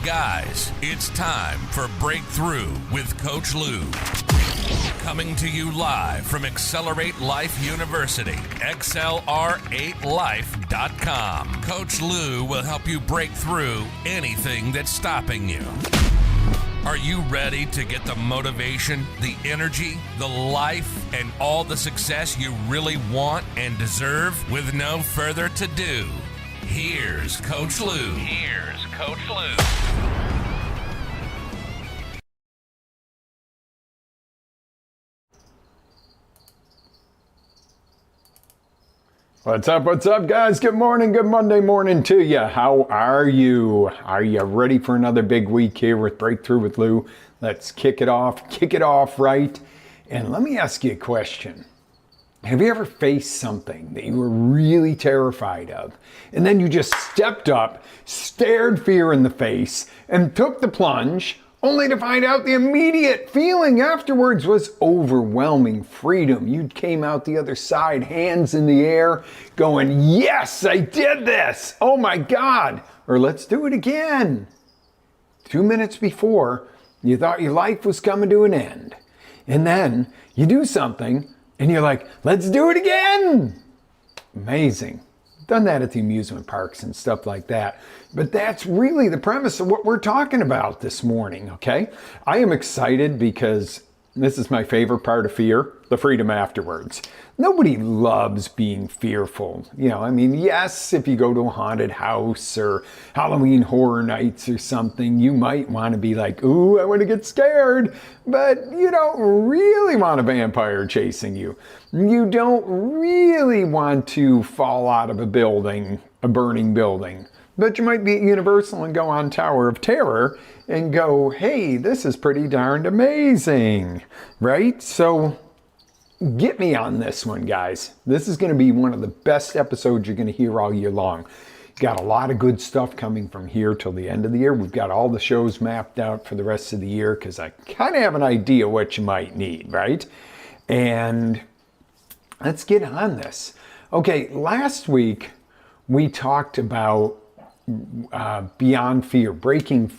Guys, it's time for Breakthrough with Coach Lew. Coming to you live from Accelerate Life University, XLR8Life.com. Coach Lew will help you break through anything that's stopping you. Are you ready to get the motivation, the energy, the life, and all the success you really want and deserve? With no further ado, here's Coach Lew. Here's Coach Lew. What's up, guys? Good morning, good Monday morning to you. How are you? Are you ready for another big week here with Breakthrough with Lew? Let's kick it off right. And let me ask you a question. Have you ever faced something that you were really terrified of, and then you just stepped up, stared fear in the face, and took the plunge, only to find out the immediate feeling afterwards was overwhelming freedom? You came out the other side, hands in the air, going, yes, I did this. Oh my God. Or let's do it again. 2 minutes before, you thought your life was coming to an end. And then you do something and you're like, let's do it again. Amazing. Done that at the amusement parks and stuff like that. But that's really the premise of what we're talking about this morning, okay? I am excited because this is my favorite part of fear, the freedom afterwards. Nobody loves being fearful. You know, I mean, yes, if you go to a haunted house or Halloween Horror Nights or something, you might want to be like, ooh, I want to get scared. But you don't really want a vampire chasing you. You don't really want to fall out of a building, a burning building. But you might be at Universal and go on Tower of Terror and go, hey, this is pretty darned amazing, right? So get me on this one, guys. This is going to be one of the best episodes you're going to hear all year long. Got a lot of good stuff coming from here till the end of the year. We've got all the shows mapped out for the rest of the year because I kind of have an idea what you might need, right? And let's get on this. Okay, last week we talked about beyond fear, breaking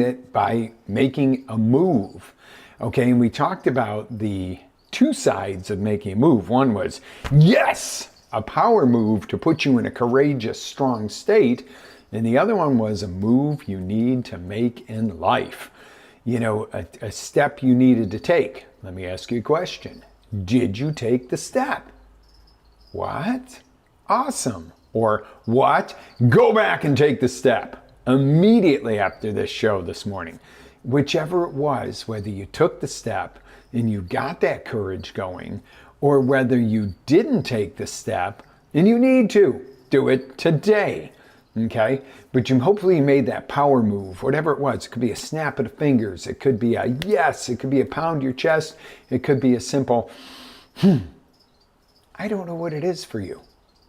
it by making a move. Okay, and we talked about the two sides of making a move. One was, yes, a power move to put you in a courageous, strong state. And the other one was a move you need to make in life. You know, a step you needed to take. Let me ask you a question. Did you take the step? What? Awesome. Or what? Go back and take the step immediately after this show this morning. Whichever it was, whether you took the step and you got that courage going, or whether you didn't take the step and you need to do it today. Okay? But you hopefully made that power move, whatever it was. It could be a snap of the fingers. It could be a yes. It could be a pound your chest. It could be a simple, I don't know what it is for you.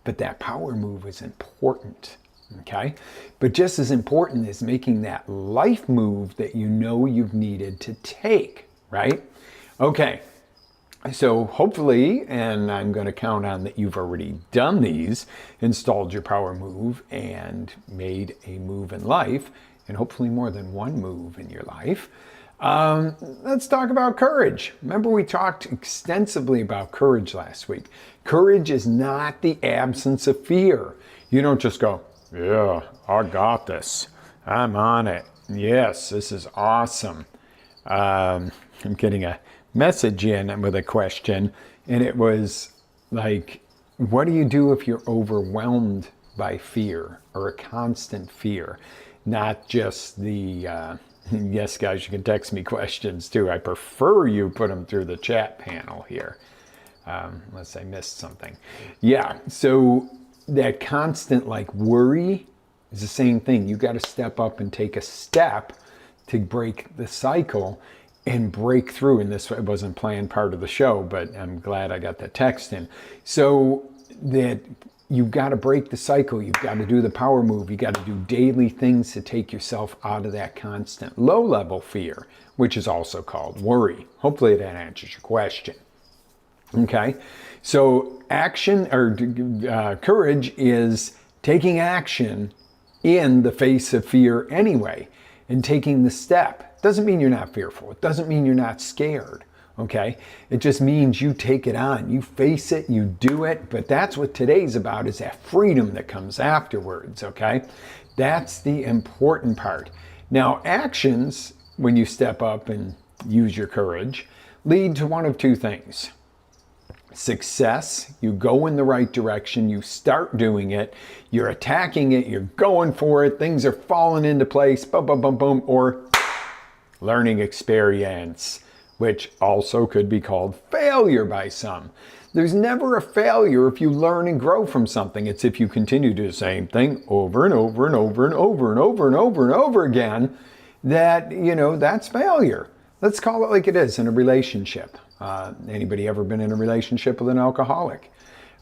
But that power move is important, okay? But just as important is making that life move that you know you've needed to take, right? Okay, so hopefully, and I'm going to count on that you've already done these, installed your power move and made a move in life, and hopefully more than one move in your life. Let's talk about courage. Remember, we talked extensively about courage last week. Courage is not the absence of fear. You don't just go, yeah, I got this. I'm on it. Yes, this is awesome. I'm getting a message in with a question, and it was like, what do you do if you're overwhelmed by fear or a constant fear? Not just the... yes, guys, you can text me questions too. I prefer you put them through the chat panel here, unless I missed something. Yeah, so that constant like worry is the same thing. You got to step up and take a step to break the cycle and break through. And this wasn't planned part of the show, but I'm glad I got that text in. So that you've got to break the cycle. You've got to do the power move. You got to do daily things to take yourself out of that constant low-level fear, which is also called worry. Hopefully that answers your question. Okay, so action or courage is taking action in the face of fear anyway. And taking the step doesn't mean you're not fearful. It doesn't mean you're not scared. Okay? It just means you take it on. You face it, you do it. But that's what today's about, is that freedom that comes afterwards. Okay? That's the important part. Now, actions, when you step up and use your courage, lead to one of two things. Success, you go in the right direction, you start doing it, you're attacking it, you're going for it, things are falling into place, boom, boom, boom, boom, or learning experience, which also could be called failure by some. There's never a failure if you learn and grow from something. It's if you continue to do the same thing over and over and over and over and over and over and over again, that, that's failure. Let's call it like it is in a relationship. Anybody ever been in a relationship with an alcoholic?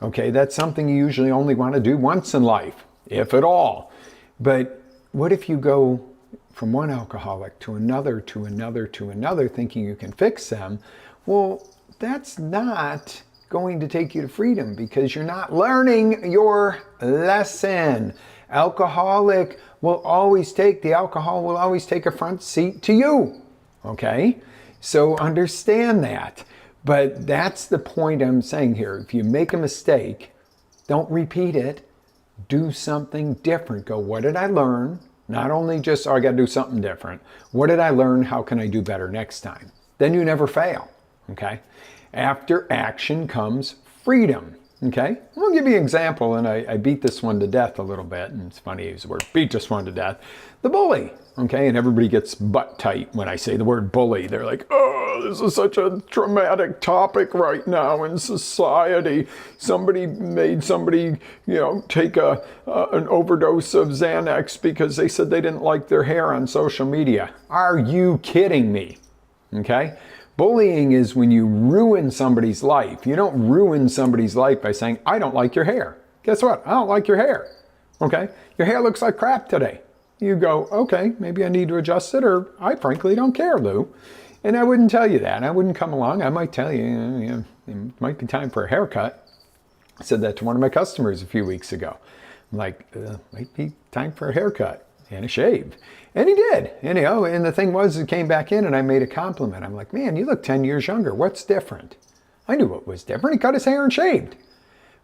Okay, that's something you usually only want to do once in life, if at all. But what if you go from one alcoholic to another, to another, to another, thinking you can fix them? Well, that's not going to take you to freedom, because you're not learning your lesson. The alcohol will always take a front seat to you. Okay? So understand that. But that's the point I'm saying here. If you make a mistake, don't repeat it. Do something different. Go, what did I learn? Not only just, I got to do something different. What did I learn? How can I do better next time? Then you never fail. Okay? After action comes freedom. Okay? I'll give you an example, and I beat this one to death a little bit, and it's funny to use the word beat this one to death. The bully. Okay? And everybody gets butt tight when I say the word bully. They're like, oh, this is such a traumatic topic right now in society. Somebody made somebody, take an overdose of Xanax because they said they didn't like their hair on social media. Are you kidding me? Okay? Bullying is when you ruin somebody's life. You don't ruin somebody's life by saying, I don't like your hair. Guess what? I don't like your hair. Okay? Your hair looks like crap today. You go, okay, maybe I need to adjust it, or I frankly don't care, Lou. And I wouldn't tell you that. I wouldn't come along. I might tell you, it might be time for a haircut. I said that to one of my customers a few weeks ago. I'm like, might be time for a haircut and a shave. And he did. And the thing was, it came back in and I made a compliment. I'm like, man, you look 10 years younger. What's different? I knew what was different. He cut his hair and shaved.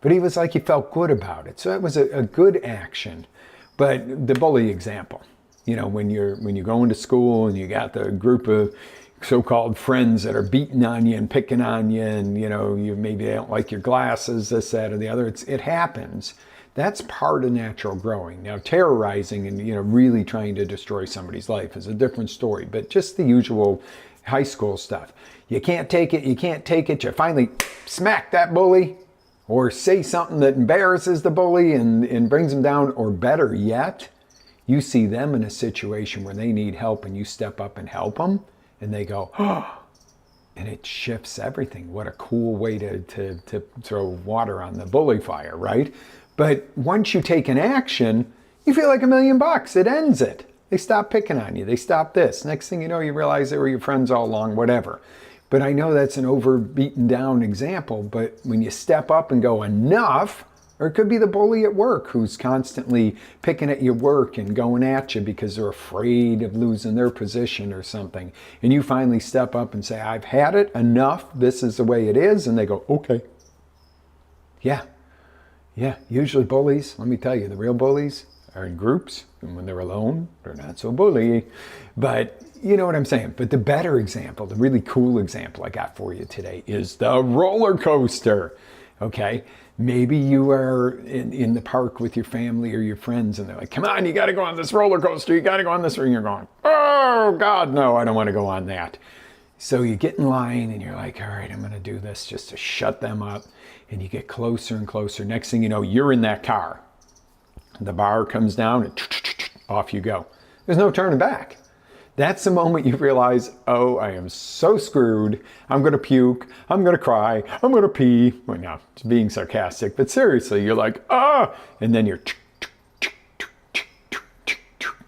But he was like, he felt good about it. So it was a good action. But the bully example, when you go into school and you got the group of so-called friends that are beating on you and picking on you, and you maybe they don't like your glasses, this, that, or the other. It happens. That's part of natural growing. Now, terrorizing and really trying to destroy somebody's life is a different story. But just the usual high school stuff. You can't take it. You can't take it. You finally smack that bully, or say something that embarrasses the bully and brings them down. Or better yet, you see them in a situation where they need help and you step up and help them, and they go, oh, and it shifts everything. What a cool way to throw water on the bully fire, right? But once you take an action, you feel like $1 million. It ends it. They stop picking on you. They stop this. Next thing you know, you realize they were your friends all along, whatever. But I know that's an over-beaten down example, but when you step up and go, enough, or it could be the bully at work who's constantly picking at your work and going at you because they're afraid of losing their position or something. And you finally step up and say, I've had it, enough, this is the way it is. And they go, okay. Yeah, usually bullies, let me tell you, the real bullies are in groups, and when they're alone, they're not so bully. But you know what I'm saying. But the better example, the really cool example I got for you today is the roller coaster. Okay, maybe you are in the park with your family or your friends, and they're like, come on, you got to go on this roller coaster. You got to go on this, and you're going, oh, God, no, I don't want to go on that. So you get in line, and you're like, all right, I'm going to do this just to shut them up. And you get closer and closer. Next thing you know, you're in that car. The bar comes down, and off you go. There's no turning back. That's the moment you realize, oh, I am so screwed. I'm going to puke. I'm going to cry. I'm going to pee. Well, no, it's being sarcastic. But seriously, you're like, ah. And then you're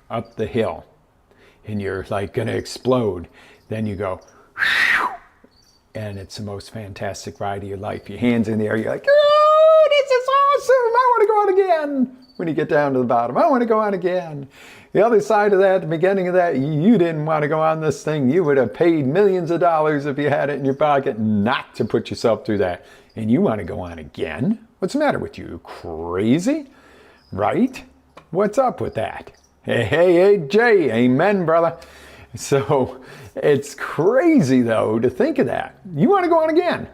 up the hill. And you're like going to explode. Then you go, and it's the most fantastic ride of your life. Your hands in the air. You're like, oh, this is awesome. I want to go on again. When you get down to the bottom, I want to go on again. The other side of that, the beginning of that, you didn't want to go on this thing. You would have paid millions of dollars if you had it in your pocket not to put yourself through that. And you want to go on again? What's the matter with you? Crazy? Right? What's up with that? Hey, Jay, amen, brother. So it's crazy, though, to think of that. You want to go on again.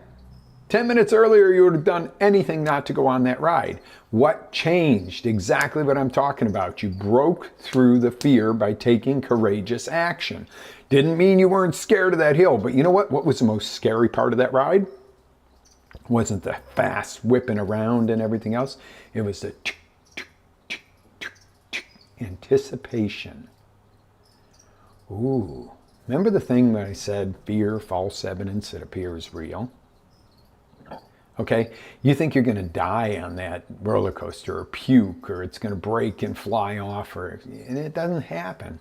10 minutes earlier, you would have done anything not to go on that ride. What changed? Exactly what I'm talking about. You broke through the fear by taking courageous action. Didn't mean you weren't scared of that hill, but you know what? What was the most scary part of that ride? Wasn't the fast whipping around and everything else. It was the anticipation. Ooh. Remember the thing when I said fear, false evidence that appears real? Okay, you think you're going to die on that roller coaster or puke or it's going to break and fly off, and it doesn't happen.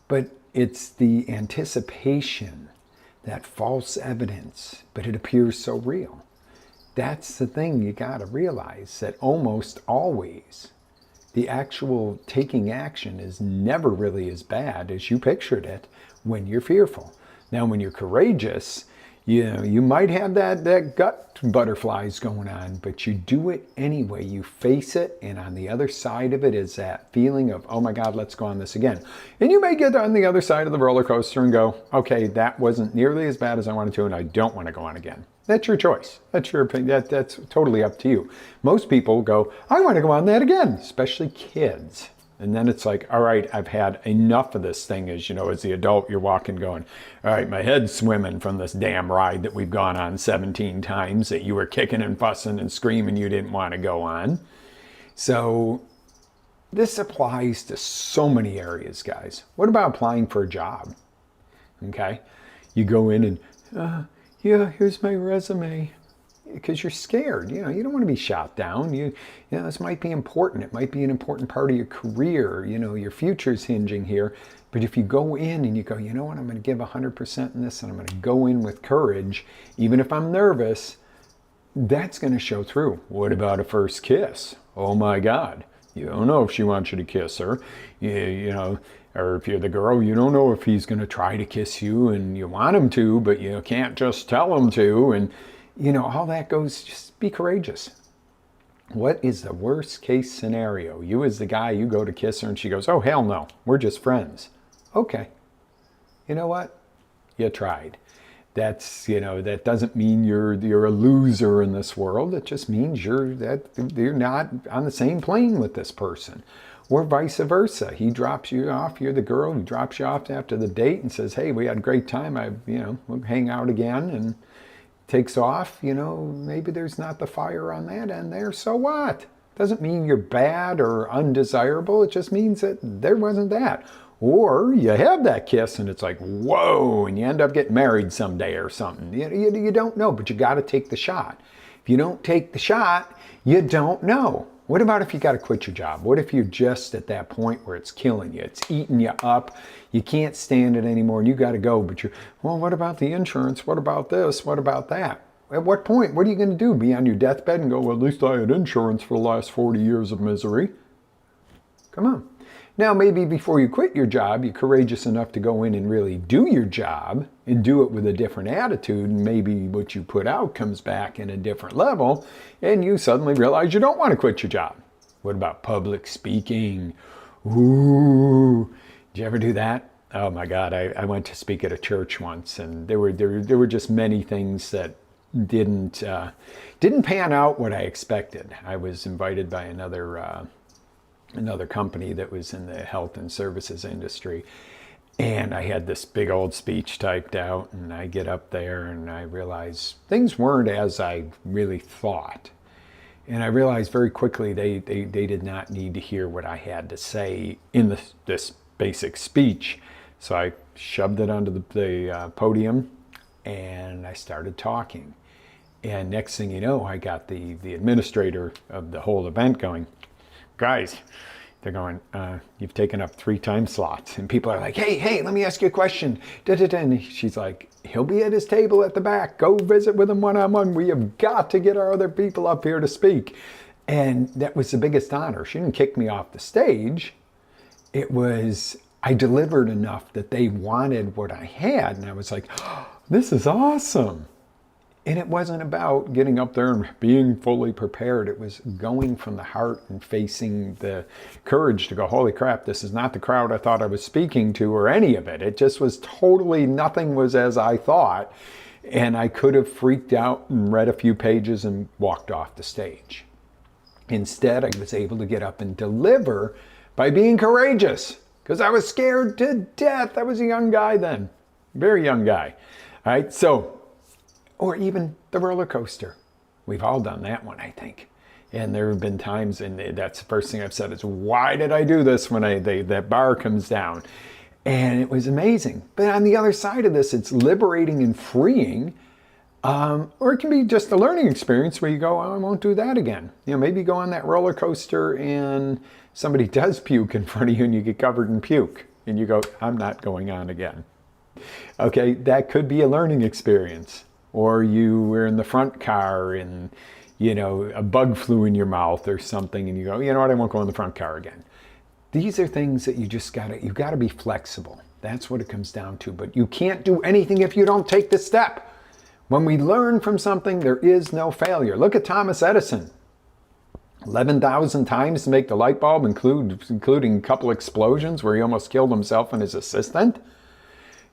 But it's the anticipation, that false evidence, but it appears so real. That's the thing you got to realize, that almost always the actual taking action is never really as bad as you pictured it when you're fearful. Now, when you're courageous, you might have that gut butterflies going on, but you do it anyway. You face it, and on the other side of it is that feeling of, oh my God, let's go on this again. And you may get on the other side of the roller coaster and go, okay, that wasn't nearly as bad as I wanted to, and I don't want to go on again. That's your choice. That's your opinion. That's totally up to you. Most people go, I want to go on that again, especially kids. And then it's like, all right, I've had enough of this thing. As the adult, you're walking going, all right, my head's swimming from this damn ride that we've gone on 17 times that you were kicking and fussing and screaming you didn't want to go on. So this applies to so many areas, guys. What about applying for a job? Okay, you go in and, yeah, here's my resume. Because you're scared, you don't want to be shot down. This might be important. It might be an important part of your career. Your future's hinging here. But if you go in and you go, you know what, I'm going to give 100% in this, and I'm going to go in with courage, even if I'm nervous, that's going to show through. What about a first kiss? Oh my God, you don't know if she wants you to kiss her. Or if you're the girl, you don't know if he's going to try to kiss you, and you want him to, but you can't just tell him to. And all that goes, just be courageous. What is the worst case scenario? You as the guy, you go to kiss her and she goes, oh, hell no, we're just friends. Okay. You know what? You tried. That doesn't mean you're a loser in this world. It just means you're not on the same plane with this person. Or vice versa. He drops you off, you're the girl, he drops you off after the date and says, hey, we had a great time. We'll hang out again, and takes off, maybe there's not the fire on that end there, so what? Doesn't mean you're bad or undesirable, it just means that there wasn't that. Or you have that kiss and it's like, whoa, and you end up getting married someday or something. You don't know, but you got to take the shot. If you don't take the shot, you don't know. What about if you got to quit your job? What if you're just at that point where it's killing you? It's eating you up. You can't stand it anymore and you got to go. But what about the insurance? What about this? What about that? At what point? What are you going to do? Be on your deathbed and go, well, at least I had insurance for the last 40 years of misery. Come on. Now, maybe before you quit your job, you're courageous enough to go in and really do your job and do it with a different attitude, and maybe what you put out comes back in a different level, and you suddenly realize you don't want to quit your job. What about public speaking? Ooh, did you ever do that? Oh my God, I went to speak at a church once, and there were just many things that didn't pan out what I expected. I was invited by another company that was in the health and services industry. And I had this big old speech typed out, and I get up there and I realize things weren't as I really thought. And I realized very quickly they did not need to hear what I had to say in this basic speech. So I shoved it onto the podium and I started talking. And next thing you know, I got the administrator of the whole event going, guys, they're going, you've taken up 3 time slots. And people are like, hey, let me ask you a question. And she's like, he'll be at his table at the back. Go visit with him one-on-one. We have got to get our other people up here to speak. And that was the biggest honor. She didn't kick me off the stage. It was, I delivered enough that they wanted what I had. And I was like, oh, this is awesome. And it wasn't about getting up there and being fully prepared. It was going from the heart and facing the courage to go, holy crap, this is not the crowd I thought I was speaking to or any of it. It just was totally, nothing was as I thought. And I could have freaked out and read a few pages and walked off the stage. Instead, I was able to get up and deliver by being courageous because I was scared to death. I was a young guy then, very young guy. All right, so, or even the roller coaster. We've all done that one, I think. And there have been times, and that's the first thing I've said is, why did I do this when that bar comes down? And it was amazing. But on the other side of this, it's liberating and freeing. Or it can be just a learning experience where you go, oh, I won't do that again. You know, maybe you go on that roller coaster and somebody does puke in front of you and you get covered in puke. And you go, I'm not going on again. Okay, that could be a learning experience. Or you were in the front car and, you know, a bug flew in your mouth or something and you go, you know what, I won't go in the front car again. These are things that you gotta be flexible. That's what it comes down to. But you can't do anything if you don't take the step. When we learn from something, there is no failure. Look at Thomas Edison. 11,000 times to make the light bulb, including a couple explosions where he almost killed himself and his assistant.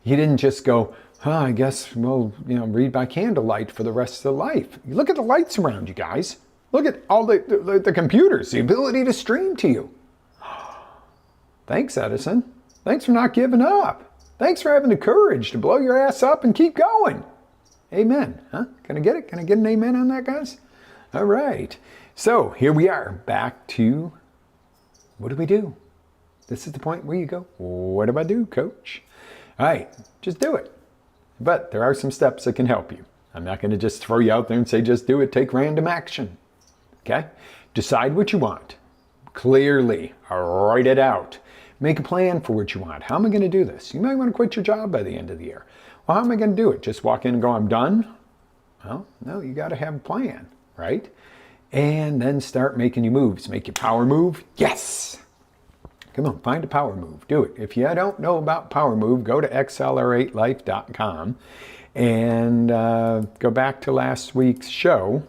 He didn't just go, I guess we'll read by candlelight for the rest of life. Look at the lights around you guys. Look at all the computers, the ability to stream to you. Thanks, Edison. Thanks for not giving up. Thanks for having the courage to blow your ass up and keep going. Amen. Huh? Can I get it? Can I get an amen on that, guys? All right. So here we are back to what do we do? This is the point where you go, what do I do, coach? All right, just do it. But there are some steps that can help you. I'm not going to just throw you out there and say, just do it. Take random action. Okay? Decide what you want. Clearly, write it out. Make a plan for what you want. How am I going to do this? You might want to quit your job by the end of the year. Well, how am I going to do it? Just walk in and go, I'm done? Well, no, you got to have a plan, right? And then start making your moves. Make your power move. Yes! Come on, find a power move. Do it. If you don't know about power move, go to accelerate.life.com and go back to last week's show,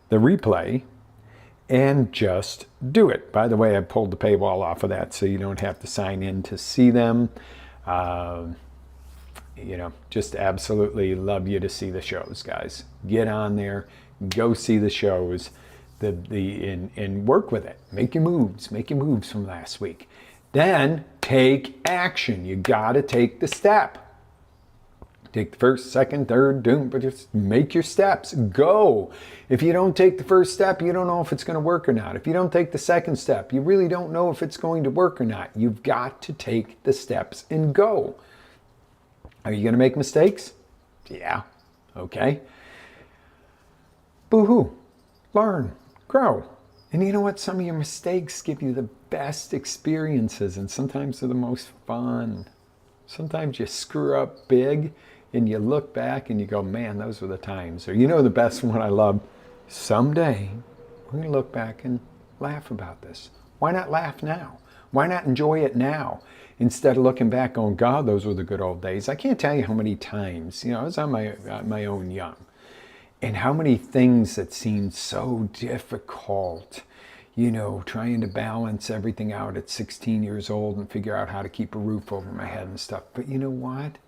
the replay, and just do it. By the way, I pulled the paywall off of that so you don't have to sign in to see them. Just absolutely love you to see the shows, guys. Get on there, go see the shows, and work with it. Make your moves from last week. Then take action. You gotta take the step. Take the first, second, third, but just make your steps. Go. If you don't take the first step, you don't know if it's going to work or not. If you don't take the second step, you really don't know if it's going to work or not. You've got to take the steps and go. Are you going to make mistakes? Yeah. Okay. Boo-hoo. Learn. Grow. And you know what? Some of your mistakes give you the best experiences, and sometimes they're the most fun. Sometimes you screw up big, and you look back and you go, man, those were the times. Or the best one I love, someday we're going to look back and laugh about this. Why not laugh now? Why not enjoy it now? Instead of looking back going, God, those were the good old days. I can't tell you how many times, I was on my own young. And how many things that seemed so difficult, trying to balance everything out at 16 years old and figure out how to keep a roof over my head and stuff. But you know what?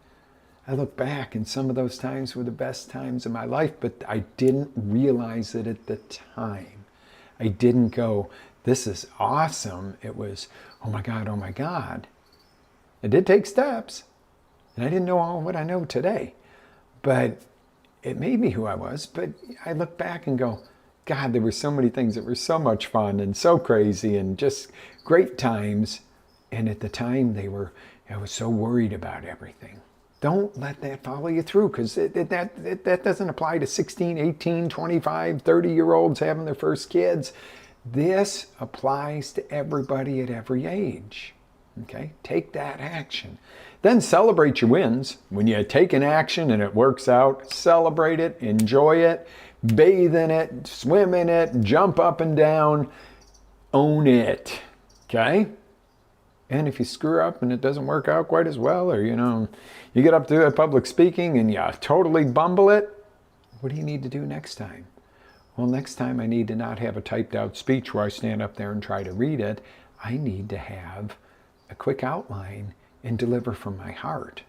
I look back and some of those times were the best times of my life, but I didn't realize it at the time. I didn't go, this is awesome. It was, oh my God, oh my God. I did take steps, and I didn't know all what I know today, but it made me who I was. But I look back and go, God, there were so many things that were so much fun and so crazy and just great times. And at the time I was so worried about everything. Don't let that follow you through, because that doesn't apply to 16, 18, 25, 30-year-olds having their first kids. This applies to everybody at every age. Okay? Take that action. Then celebrate your wins. When you take an action and it works out, celebrate it, enjoy it, bathe in it, swim in it, jump up and down, own it, okay? And if you screw up and it doesn't work out quite as well, or you get up to public speaking and you totally bumble it, what do you need to do next time? Well, next time I need to not have a typed out speech where I stand up there and try to read it. I need to have a quick outline and deliver from my heart.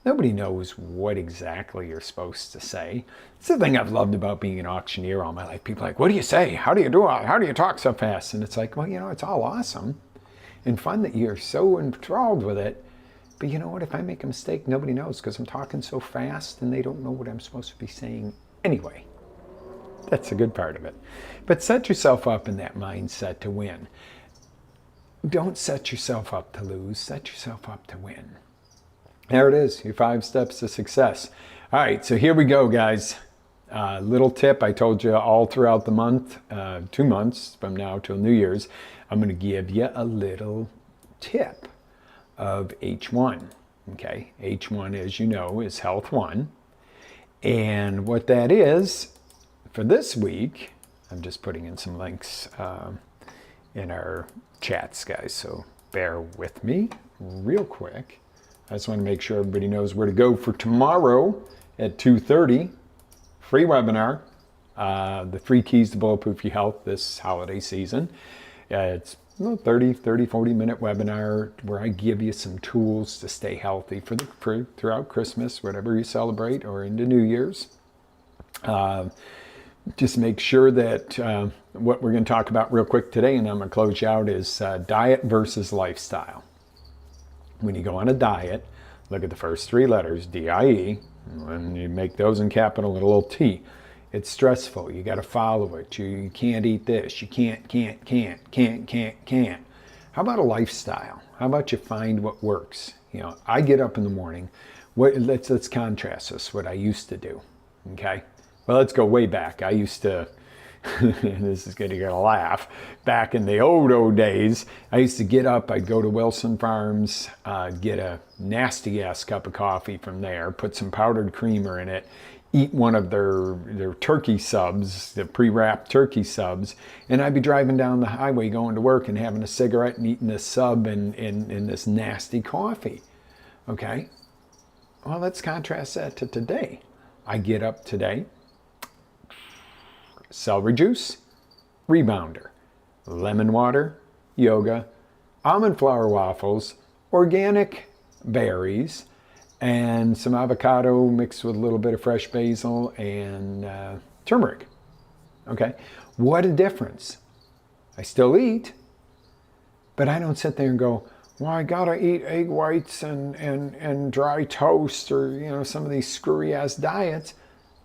Nobody knows what exactly you're supposed to say. It's the thing I've loved about being an auctioneer all my life. People are like, what do you say? How do you do it? How do you talk so fast? And it's like, well, it's all awesome and fun that you're so enthralled with it. But you know what? If I make a mistake, nobody knows because I'm talking so fast and they don't know what I'm supposed to be saying anyway. That's a good part of it. But set yourself up in that mindset to win. Don't set yourself up to lose. Set yourself up to win. There it is, your 5 steps to success. All right, so here we go, guys. Little tip I told you all throughout the month, 2 months from now till New Year's, I'm going to give you a little tip of H1. Okay, H1, as you know, is Health 1. And what that is, for this week, I'm just putting in some links in our chats, guys, so bear with me real quick. I just want to make sure everybody knows where to go for tomorrow at 2:30. Free webinar, the 3 keys to bulletproof your health this holiday season. It's 30, 40 minute webinar where I give you some tools to stay healthy throughout Christmas, whatever you celebrate, or into New Year's. Just make sure that what we're going to talk about real quick today, and I'm going to close you out, is diet versus lifestyle. When you go on a diet, look at the first 3 letters, D-I-E, and you make those in capital with a little T. It's stressful. You got to follow it. You can't eat this. You can't. How about a lifestyle? How about you find what works? I get up in the morning. Let's contrast this, what I used to do, okay? Well, let's go way back. I used to, this is going to get a laugh, back in the old days, I used to get up, I'd go to Wilson Farms, get a nasty ass cup of coffee from there, put some powdered creamer in it, eat one of their turkey subs, the pre-wrapped turkey subs, and I'd be driving down the highway going to work and having a cigarette and eating this sub and this nasty coffee. Okay? Well, let's contrast that to today. I get up today, celery juice, rebounder, lemon water, yoga, almond flour waffles, organic berries, and some avocado mixed with a little bit of fresh basil and turmeric. Okay, what a difference. I still eat, but I don't sit there and go, well, I gotta eat egg whites and dry toast or some of these screwy ass diets.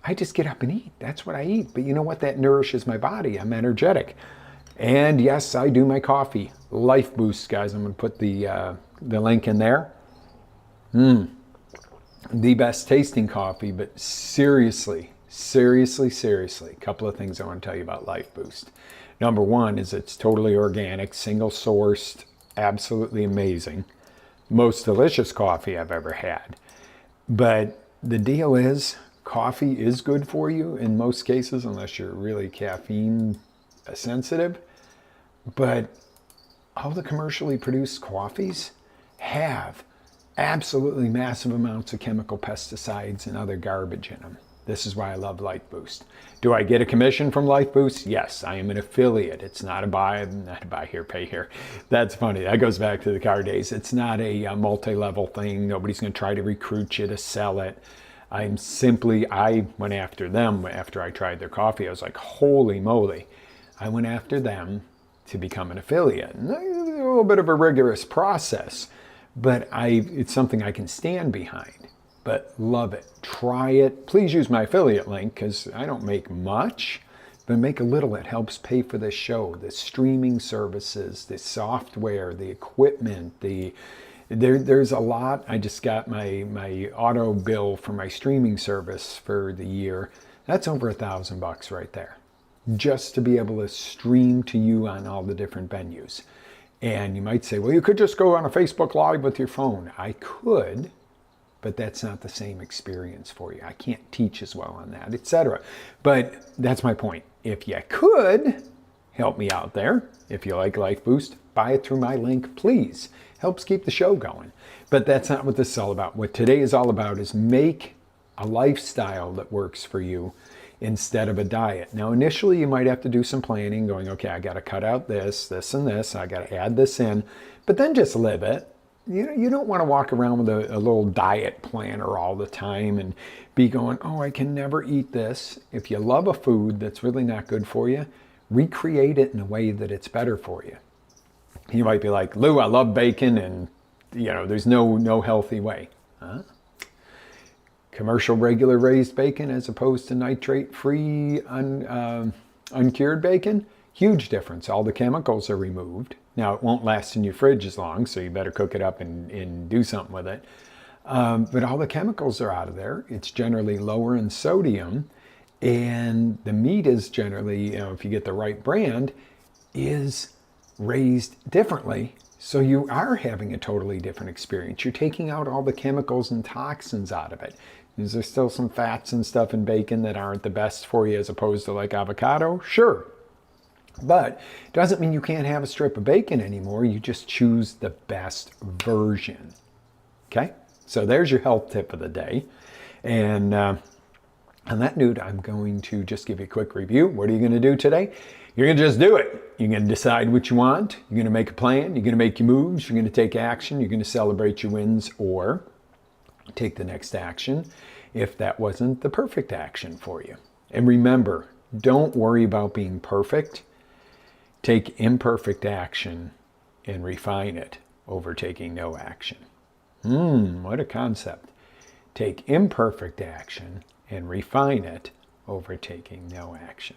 I just get up and eat. That's what I eat. But you know what? That nourishes my body. I'm energetic. And yes, I do my coffee. Life Boost, guys. I'm going to put the link in there. The best tasting coffee, but seriously, a couple of things I want to tell you about Life Boost. Number 1 is it's totally organic, single sourced, absolutely amazing. Most delicious coffee I've ever had. But the deal is, coffee is good for you in most cases, unless you're really caffeine sensitive. But all the commercially produced coffees have absolutely massive amounts of chemical pesticides and other garbage in them. This is why I love Life Boost. Do I get a commission from Life Boost? Yes, I am an affiliate. It's not a buy here, pay here. That's funny. That goes back to the car days. It's not a multi-level thing. Nobody's going to try to recruit you to sell it. I went after them after I tried their coffee. I was like, holy moly. I went after them to become an affiliate. And a little bit of a rigorous process, but it's something I can stand behind. But love it. Try it. Please use my affiliate link because I don't make much, but make a little. It helps pay for the show, the streaming services, the software, the equipment, there's a lot. I just got my auto bill for my streaming service for the year. That's over $1,000 right there. Just to be able to stream to you on all the different venues. And you might say, well, you could just go on a Facebook Live with your phone. I could, but that's not the same experience for you. I can't teach as well on that, etc. But that's my point. If you could help me out there, if you like Life Boost, buy it through my link, please. Helps keep the show going. But that's not what this is all about. What today is all about is make a lifestyle that works for you instead of a diet. Now, initially, you might have to do some planning, going, okay, I got to cut out this, this, and this. I got to add this in. But then just live it. You don't want to walk around with a little diet planner all the time and be going, oh, I can never eat this. If you love a food that's really not good for you, recreate it in a way that it's better for you. You might be like, Lou, I love bacon, and there's no healthy way. Huh? Commercial regular raised bacon as opposed to nitrate-free uncured bacon, huge difference. All the chemicals are removed. Now, it won't last in your fridge as long, so you better cook it up and do something with it. But all the chemicals are out of there. It's generally lower in sodium, and the meat is generally, if you get the right brand, is raised differently. So you are having a totally different experience. You're taking out all the chemicals and toxins out of it. Is there still some fats and stuff in bacon that aren't the best for you as opposed to like avocado? Sure. But it doesn't mean you can't have a strip of bacon anymore. You just choose the best version. Okay? So there's your health tip of the day. And on that note, I'm going to just give you a quick review. What are you going to do today? You're going to just do it. You're going to decide what you want. You're going to make a plan. You're going to make your moves. You're going to take action. You're going to celebrate your wins or take the next action if that wasn't the perfect action for you. And remember, don't worry about being perfect. Take imperfect action and refine it over taking no action. What a concept. Take imperfect action and refine it over taking no action.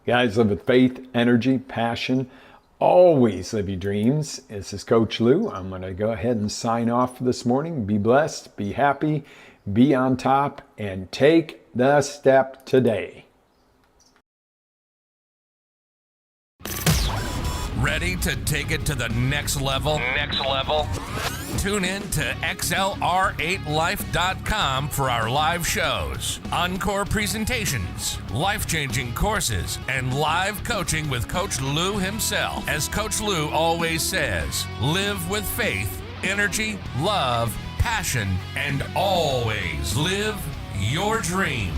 Guys, live with faith, energy, passion. Always live your dreams. This is Coach Lew. I'm going to go ahead and sign off for this morning. Be blessed, be happy, be on top, and take the step today. Ready to take it to the next level? Tune in to XLR8Life.com for our live shows, encore presentations, life-changing courses, and live coaching with Coach Lew himself. As Coach Lew always says, live with faith, energy, love, passion, and always live your dream.